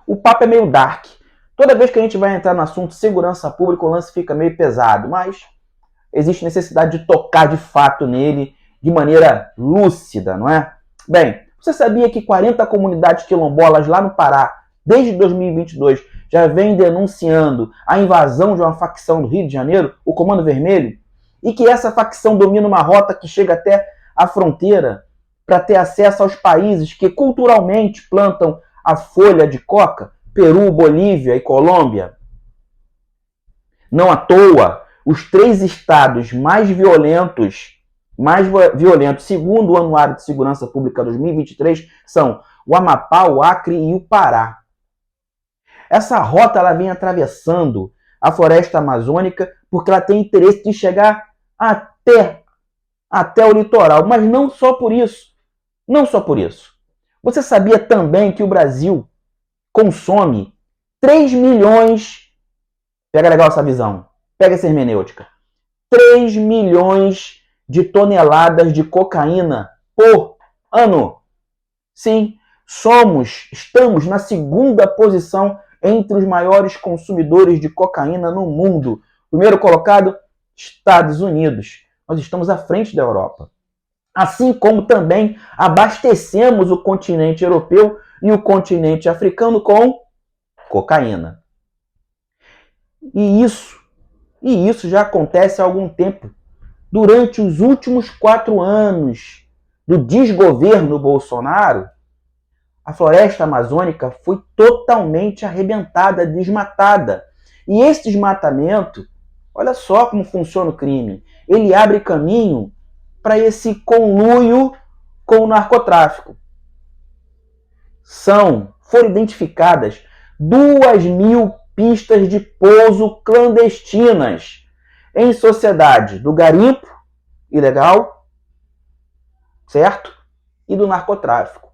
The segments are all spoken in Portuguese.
o papo é meio dark. Toda vez que a gente vai entrar no assunto segurança pública, o lance fica meio pesado, mas existe necessidade de tocar de fato nele de maneira lúcida, não é? Bem, você sabia que 40 comunidades quilombolas lá no Pará, desde 2022, já vêm denunciando a invasão de uma facção do Rio de Janeiro, o Comando Vermelho, e que essa facção domina uma rota que chega até a fronteira para ter acesso aos países que culturalmente plantam a folha de coca, Peru, Bolívia e Colômbia? Não à toa, os 3 estados mais violentos, segundo o Anuário de Segurança Pública 2023, são o Amapá, o Acre e o Pará. Essa rota ela vem atravessando a floresta amazônica porque ela tem interesse de chegar até o litoral, mas não só por isso. Não só por isso. Você sabia também que o Brasil consome 3 milhões... Pega legal essa visão. Pega essa hermenêutica. 3 milhões de toneladas de cocaína por ano. Sim, estamos na 2ª posição entre os maiores consumidores de cocaína no mundo. Primeiro colocado, Estados Unidos. Nós estamos à frente da Europa. Assim como também abastecemos o continente europeu e o continente africano com cocaína. E isso já acontece há algum tempo. Durante os últimos 4 anos do desgoverno Bolsonaro, a floresta amazônica foi totalmente arrebentada, desmatada. E esse desmatamento, olha só como funciona o crime. Ele abre caminho para esse conluio com o narcotráfico. Foram identificadas 2.000 pistas de pouso clandestinas em sociedade do garimpo ilegal, certo? E do narcotráfico.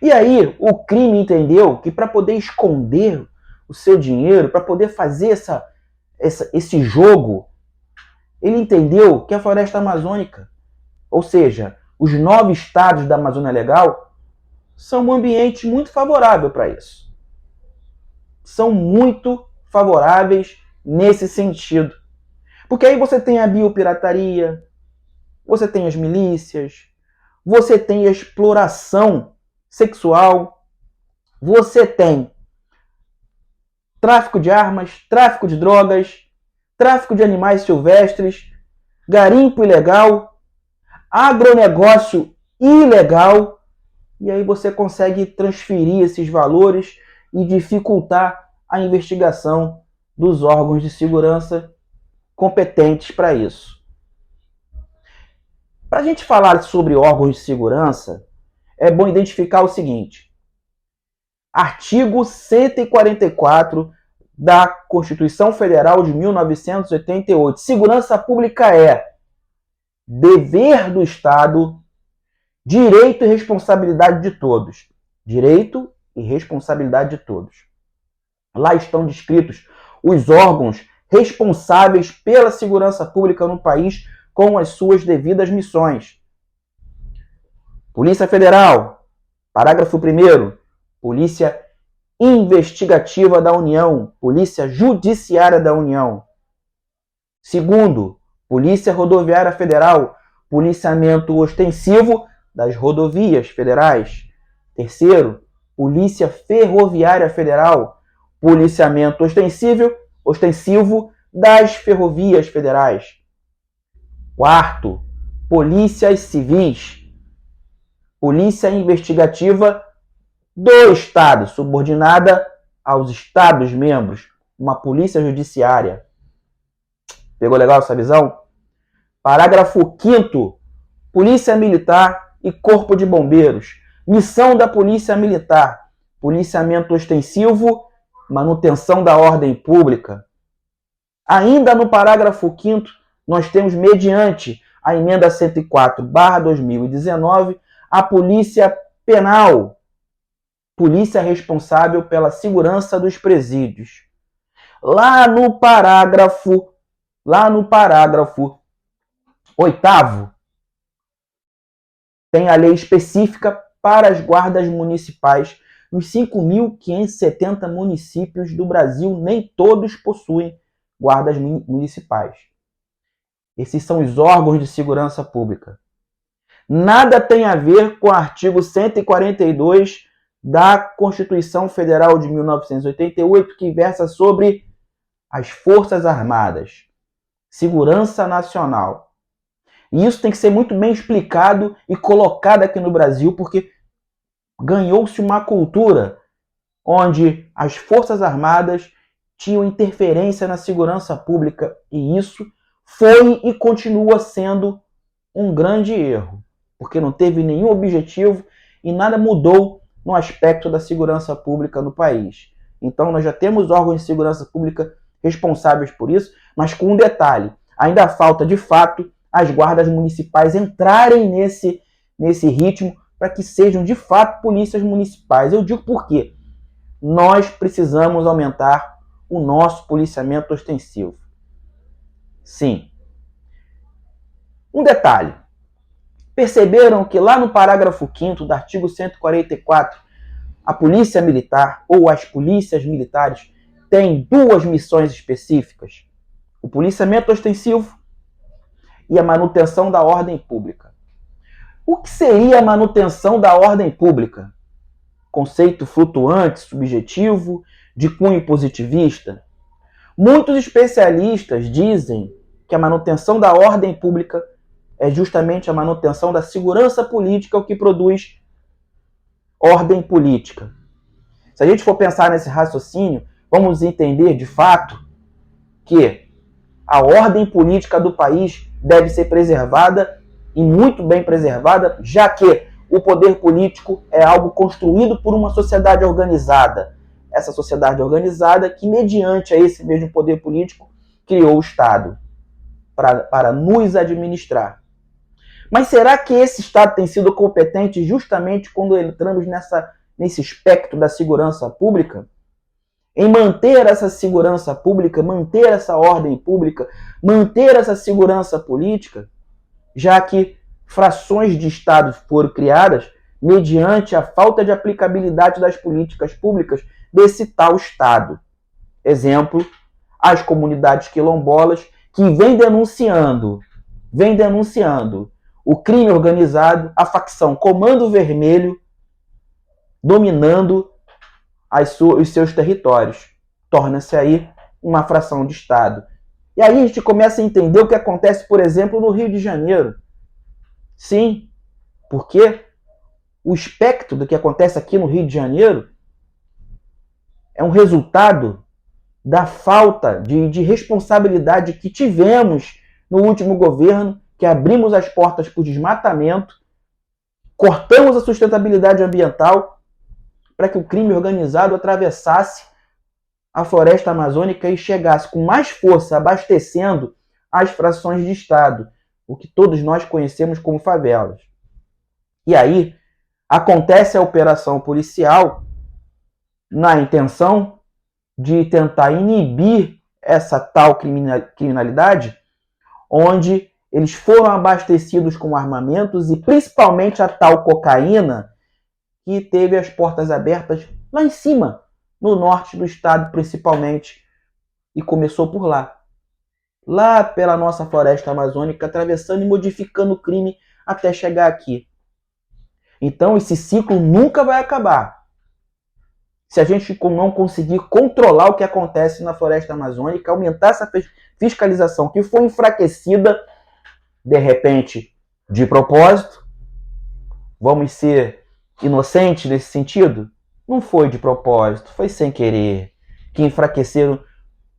E aí o crime entendeu que para poder esconder o seu dinheiro, para poder fazer esse jogo, ele entendeu que a floresta amazônica, ou seja, os 9 estados da Amazônia Legal, são um ambiente muito favorável para isso. São muito favoráveis nesse sentido. Porque aí você tem a biopirataria, você tem as milícias, você tem a exploração sexual, você tem tráfico de armas, tráfico de drogas, tráfico de animais silvestres, garimpo ilegal, agronegócio ilegal, e aí você consegue transferir esses valores e dificultar a investigação dos órgãos de segurança competentes para isso. Para a gente falar sobre órgãos de segurança, é bom identificar o seguinte: artigo 144 da Constituição Federal de 1988. Segurança pública é dever do Estado, direito e responsabilidade de todos. Direito e responsabilidade de todos. Lá estão descritos os órgãos responsáveis pela segurança pública no país com as suas devidas missões. Polícia Federal, parágrafo 1º, Polícia Investigativa da União, Polícia Judiciária da União. Segundo, Polícia Rodoviária Federal, policiamento ostensivo das rodovias federais. Terceiro, Polícia Ferroviária Federal, policiamento ostensivo das ferrovias federais. Quarto, Polícias Civis, Polícia Investigativa do Estado, subordinada aos Estados-membros, uma Polícia Judiciária. Pegou legal essa visão? Parágrafo 5º, Polícia Militar e Corpo de Bombeiros. Missão da Polícia Militar, policiamento ostensivo, manutenção da ordem pública. Ainda no parágrafo 5º, nós temos, mediante a emenda 104/2019, a Polícia Penal, polícia responsável pela segurança dos presídios. Lá no parágrafo 8º, tem a lei específica para as guardas municipais nos 5.570 municípios do Brasil, nem todos possuem guardas municipais. Esses são os órgãos de segurança pública. Nada tem a ver com o artigo 142 da Constituição Federal de 1988, que versa sobre as Forças Armadas, segurança nacional. E isso tem que ser muito bem explicado e colocado aqui no Brasil, porque ganhou-se uma cultura onde as Forças Armadas tinham interferência na segurança pública, e isso foi e continua sendo um grande erro, porque não teve nenhum objetivo e nada mudou no aspecto da segurança pública no país. Então nós já temos órgãos de segurança pública responsáveis por isso, mas com um detalhe: ainda falta de fato as guardas municipais entrarem nesse ritmo para que sejam de fato polícias municipais. Eu digo por quê? Nós precisamos aumentar o nosso policiamento ostensivo. Sim. Um detalhe. Perceberam que lá no parágrafo 5º do artigo 144, a polícia militar ou as polícias militares têm duas missões específicas: o policiamento ostensivo e a manutenção da ordem pública. O que seria a manutenção da ordem pública? Conceito flutuante, subjetivo, de cunho positivista? Muitos especialistas dizem que a manutenção da ordem pública é justamente a manutenção da segurança política, o que produz ordem política. Se a gente for pensar nesse raciocínio, vamos entender de fato que a ordem política do país deve ser preservada e muito bem preservada, já que o poder político é algo construído por uma sociedade organizada. Essa sociedade organizada que, mediante a esse mesmo poder político, criou o Estado para nos administrar. Mas será que esse Estado tem sido competente justamente quando entramos nesse espectro da segurança pública? Em manter essa segurança pública, manter essa ordem pública, manter essa segurança política, já que frações de Estado foram criadas mediante a falta de aplicabilidade das políticas públicas desse tal Estado. Exemplo, as comunidades quilombolas que vêm denunciando o crime organizado, a facção Comando Vermelho, dominando os seus territórios. Torna-se aí uma fração de Estado. E aí a gente começa a entender o que acontece, por exemplo, no Rio de Janeiro. Sim, porque o espectro do que acontece aqui no Rio de Janeiro é um resultado da falta de responsabilidade que tivemos no último governo, que abrimos as portas para o desmatamento, cortamos a sustentabilidade ambiental para que o crime organizado atravessasse a floresta amazônica e chegasse com mais força, abastecendo as frações de Estado, o que todos nós conhecemos como favelas. E aí acontece a operação policial na intenção de tentar inibir essa tal criminalidade, onde eles foram abastecidos com armamentos e principalmente a tal cocaína, que teve as portas abertas lá em cima, no norte do estado principalmente, e começou por lá. Lá pela nossa floresta amazônica, atravessando e modificando o crime até chegar aqui. Então esse ciclo nunca vai acabar. Se a gente não conseguir controlar o que acontece na floresta amazônica, aumentar essa fiscalização que foi enfraquecida, de repente, de propósito, vamos ser inocentes nesse sentido? Não foi de propósito, foi sem querer, que enfraqueceram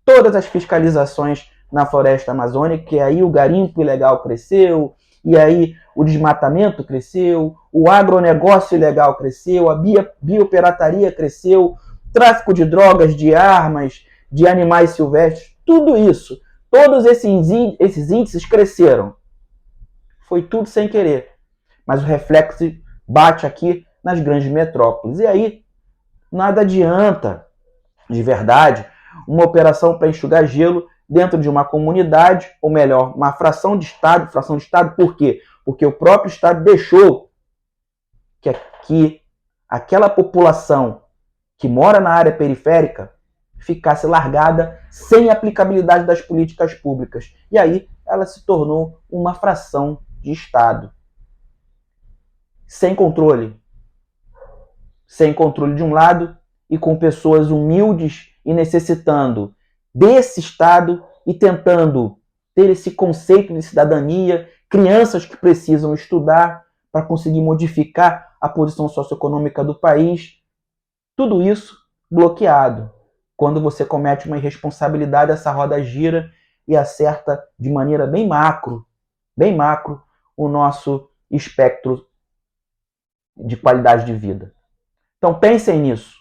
todas as fiscalizações na floresta amazônica, e aí o garimpo ilegal cresceu, e aí o desmatamento cresceu, o agronegócio ilegal cresceu, a biopirataria cresceu, tráfico de drogas, de armas, de animais silvestres, tudo isso, todos esses índices cresceram. Foi tudo sem querer, mas o reflexo bate aqui nas grandes metrópoles. E aí nada adianta, de verdade, uma operação para enxugar gelo dentro de uma comunidade, ou melhor, uma fração de Estado. Fração de Estado por quê? Porque o próprio Estado deixou que aquela população que mora na área periférica, ficasse largada sem aplicabilidade das políticas públicas. E aí ela se tornou uma fração de Estado. Sem controle. Sem controle de um lado e com pessoas humildes e necessitando desse Estado e tentando ter esse conceito de cidadania, crianças que precisam estudar para conseguir modificar a posição socioeconômica do país. Tudo isso bloqueado. Quando você comete uma irresponsabilidade, essa roda gira e acerta de maneira bem macro, o nosso espectro de qualidade de vida. Então pensem nisso.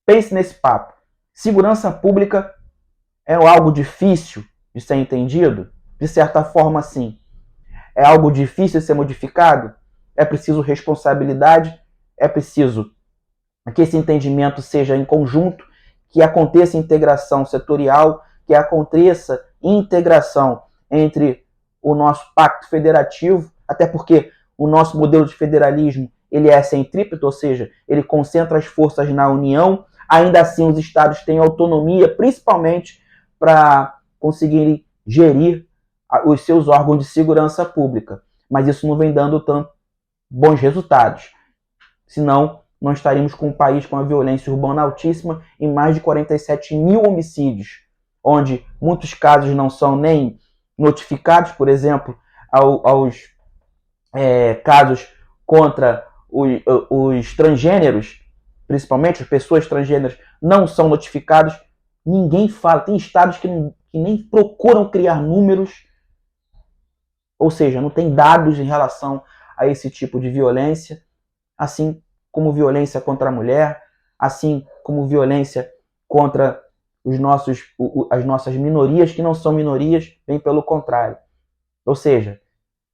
Pense nesse papo. Segurança pública é algo difícil de ser entendido? De certa forma, sim. É algo difícil de ser modificado? É preciso responsabilidade? É preciso que esse entendimento seja em conjunto, que aconteça integração setorial, que aconteça integração entre o nosso pacto federativo, até porque o nosso modelo de federalismo ele é centrípeto, ou seja, ele concentra as forças na União, ainda assim os estados têm autonomia, principalmente para conseguirem gerir os seus órgãos de segurança pública. Mas isso não vem dando tão bons resultados. Senão, nós estaríamos com um país com uma violência urbana altíssima e mais de 47 mil homicídios, onde muitos casos não são nem notificados, por exemplo, aos casos contra os transgêneros, principalmente as pessoas transgêneras, não são notificados. Ninguém fala. Tem estados que nem procuram criar números, ou seja, não tem dados em relação a esse tipo de violência, assim como violência contra a mulher, assim como violência contra as nossas minorias, que não são minorias, bem pelo contrário. Ou seja,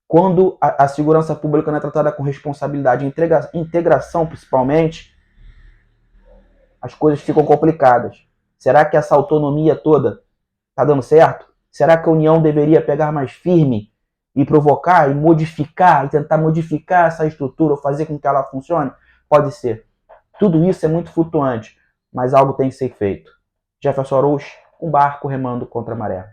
quando a segurança pública não é tratada com responsabilidade e integração, principalmente, as coisas ficam complicadas. Será que essa autonomia toda está dando certo? Será que a União deveria pegar mais firme e provocar e modificar, e tentar modificar essa estrutura ou fazer com que ela funcione? Pode ser. Tudo isso é muito flutuante, mas algo tem que ser feito. Jefferson Arouche, um barco remando contra a maré.